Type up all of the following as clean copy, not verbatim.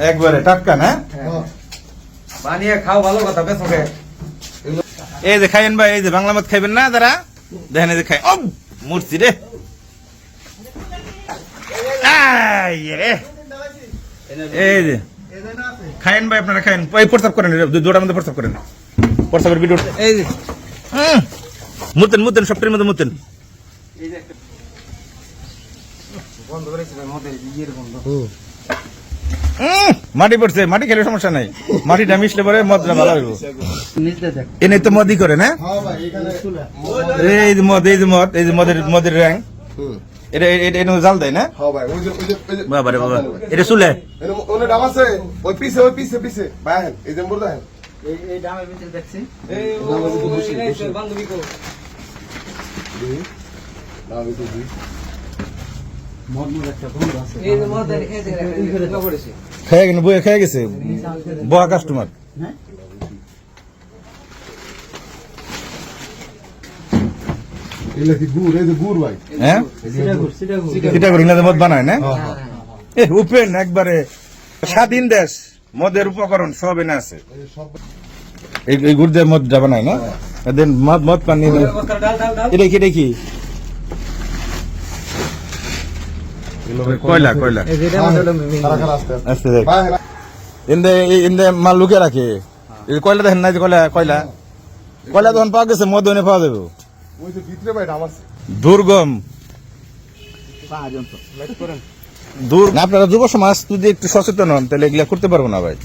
একবারে টাটকা না? বানিয়ে খাও, ভালো কথা। বেসকে এই যে খাইয়েন ভাই, এই যে বাংলা মদ খাইবেন না যারা, দেখেন এই যে খাই। ও মূর্তি রে, এই যে খাইয়েন ভাই, আপনারা খাইয়েন। এই প্রস্তাব করেন, দুটার মধ্যে প্রস্তাব করেন, প্রস্তাবের ভিডিও। এই যে মুতেন মুতেন, সবটির মধ্যে মুতেন। বন্ধ করেছি ভাই, মদের ইয়ের বন্ধ। মাটি পড়ছে, মাটি খেলে সমস্যা নাই, মাটিটা মিশলে পরে মদটা ভালো হইব। এনে তো মদই করে না? এই যে মদ, এই যে মদ, এই যে মদের রং, এটা এটা জাল দেয় না? বাবা রে বাবা, এটা চুলে খেয়ে গেছে, বইয়ে খেয়ে গেছে, বয়া কাস্টমার। মদ বানায় না? উপেন একবারে স্বাধীন দেশ, মদের উপকরণ সব এনে আছে। এই গুড়দের মদটা বানায় না? মদ মদ পানি এটা কি দেখি কয়লা কয়লা ইন্দে মাল লুকে রাখে। কয়লা দেখেন না, যে কয়লা কয়লা কয়লা তখন পাওয়া গেছে, মদ এনে পাওয়া যাবে। দুর্গম আপনারা যুব সমাজ যদি একটু সচেতন হন তাহলে এগুলা করতে পারবো না ভাই।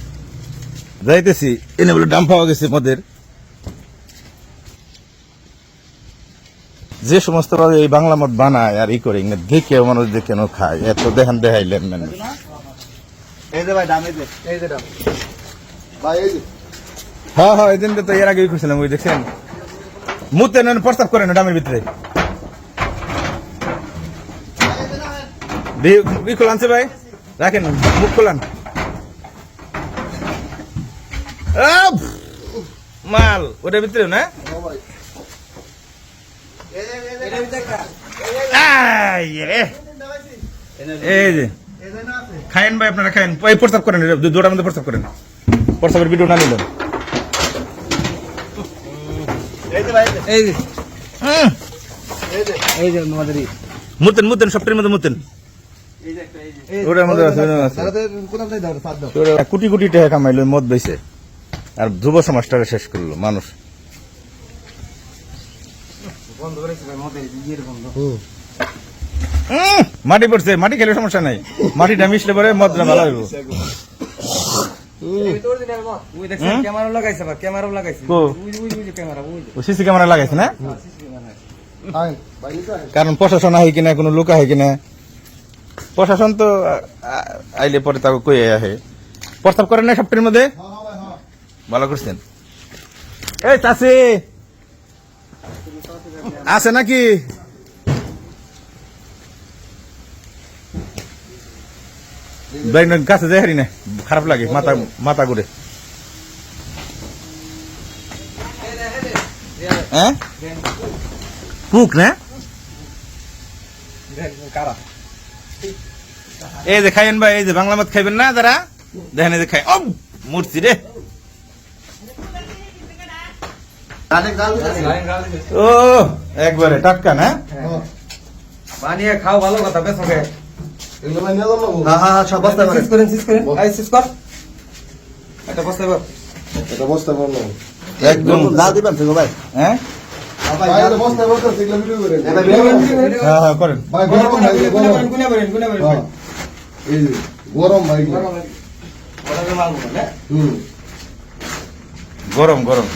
যাইতেছি এনে বলে দাম পাওয়া গেছে মদের। যে সমস্ত এই বাংলা মদ বানায় আর ই করে দেখে মানুষ দেখে খায়, এত দেখান দেখাইলেন মানে। হ্যাঁ হ্যাঁ, এই দিনটা তো এর আগে করছিলাম, ওই দেখছেন মুতে নেন, প্রস্তাব করেন ডামের ভিতরে। খোলানছে ভাই, রাখেন মুখ খোলান। মাল ওটার ভিতরে না? এই যে খায়েন ভাই, আপনারা খায়েন। এই প্রস্তাব করেন, দুটার মধ্যে প্রস্তাব করেন, প্রস্তাবের ভিডিও না নিলেন। মুতেন মুতেন, সবটির মধ্যে মুতেন। ওটার মধ্যে কোটি কোটি টাকা কামাইলো মদ বেচে, আর যুব সমাজটাকে শেষ করলো মানুষ। বন্ধ করেছি ভাই, মদের ইয়ের বন্ধ। মাটি পড়ছে, মাটি খেলে সমস্যা নাই, মাটিটা মিশলে পরে মদটা ভালো হইব। ক্যামেরা লাগাইছে, ক্যামেরা লাগাইছে, সিসি ক্যামেরা লাগাইছে না? কারণ প্রশাসন আহে কিনা, কোনো লোক আহে কিনা, প্রশাসন তো আইলে পরে তাকে কই আহে। প্রস্তাব করেন না সবটির মধ্যে? ভালো করছেন। এই চাষি আছে নাকি? গাছে যাই হারি না, খারাপ লাগে, মাথা মাথা ঘুরে। হ্যাঁ পুক না? এই যে খাইয়েন ভাই, এই যে বাংলা মদ খাইবেন না যারা, দেখেন এই যে খাই। ও মূর্তি রে, ও একবারে টাটকা না? বানিয়ে খাও, ভালো কথা। বেসকে একদম ভাই। হ্যাঁ করেন গরম গরম।